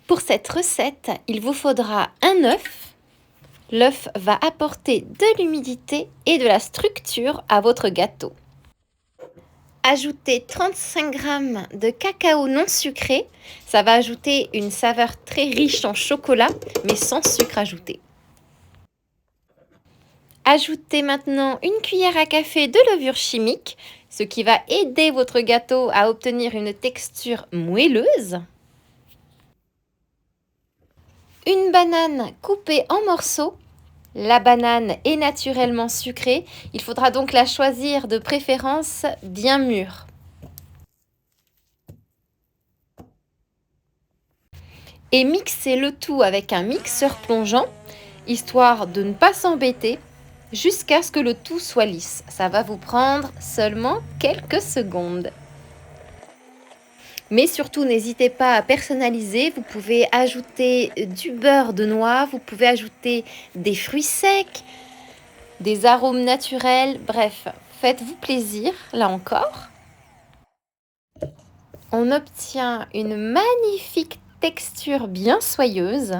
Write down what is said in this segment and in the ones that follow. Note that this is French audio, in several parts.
Pour cette recette, il vous faudra un œuf. L'œuf va apporter de l'humidité et de la structure à votre gâteau. Ajoutez 35 g de cacao non sucré. Ça va ajouter une saveur très riche en chocolat, mais sans sucre ajouté. Ajoutez maintenant une cuillère à café de levure chimique, ce qui va aider votre gâteau à obtenir une texture moelleuse. Une banane coupée en morceaux. La banane est naturellement sucrée, il faudra donc la choisir de préférence bien mûre. Et mixez le tout avec un mixeur plongeant, histoire de ne pas s'embêter, jusqu'à ce que le tout soit lisse. Ça va vous prendre seulement quelques secondes. Mais surtout, n'hésitez pas à personnaliser. Vous pouvez ajouter du beurre de noix, vous pouvez ajouter des fruits secs, des arômes naturels. Bref, faites-vous plaisir, là encore. On obtient une magnifique texture bien soyeuse.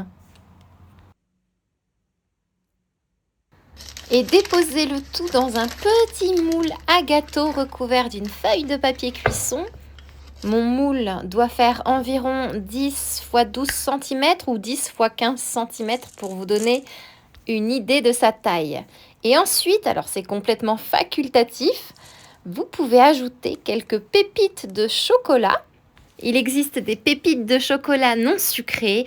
Et déposez le tout dans un petit moule à gâteau recouvert d'une feuille de papier cuisson. Mon moule doit faire environ 10 x 12 cm ou 10 x 15 cm pour vous donner une idée de sa taille. Et ensuite, alors c'est complètement facultatif, vous pouvez ajouter quelques pépites de chocolat. Il existe des pépites de chocolat non sucrées.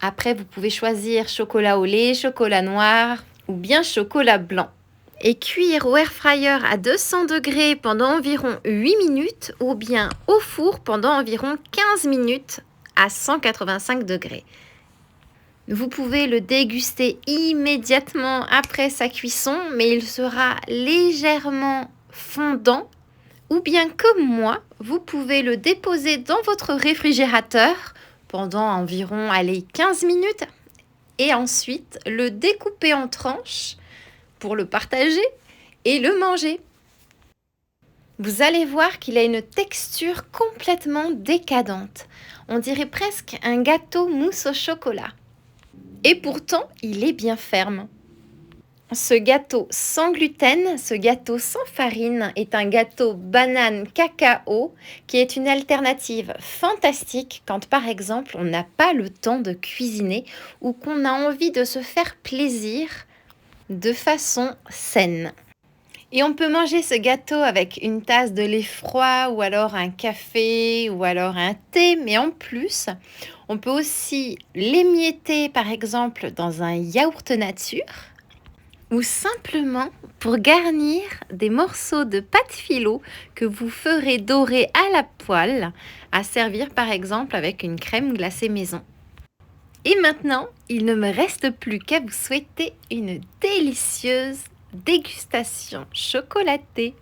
Après, vous pouvez choisir chocolat au lait, chocolat noir ou bien chocolat blanc. Et cuire au air fryer à 200 degrés pendant environ 8 minutes ou bien au four pendant environ 15 minutes à 185 degrés. Vous pouvez le déguster immédiatement après sa cuisson, mais il sera légèrement fondant. Ou bien comme moi, vous pouvez le déposer dans votre réfrigérateur pendant environ 15 minutes et ensuite le découper en tranches pour le partager et le manger. Vous allez voir qu'il a une texture complètement décadente. On dirait presque un gâteau mousse au chocolat. Et pourtant, il est bien ferme. Ce gâteau sans gluten, ce gâteau sans farine est un gâteau banane cacao qui est une alternative fantastique quand par exemple on n'a pas le temps de cuisiner ou qu'on a envie de se faire plaisir de façon saine. Et on peut manger ce gâteau avec une tasse de lait froid ou alors un café ou alors un thé, mais en plus, on peut aussi l'émietter par exemple dans un yaourt nature ou simplement pour garnir des morceaux de pâte philo que vous ferez dorer à la poêle, à servir par exemple avec une crème glacée maison. Et maintenant, il ne me reste plus qu'à vous souhaiter une délicieuse dégustation chocolatée.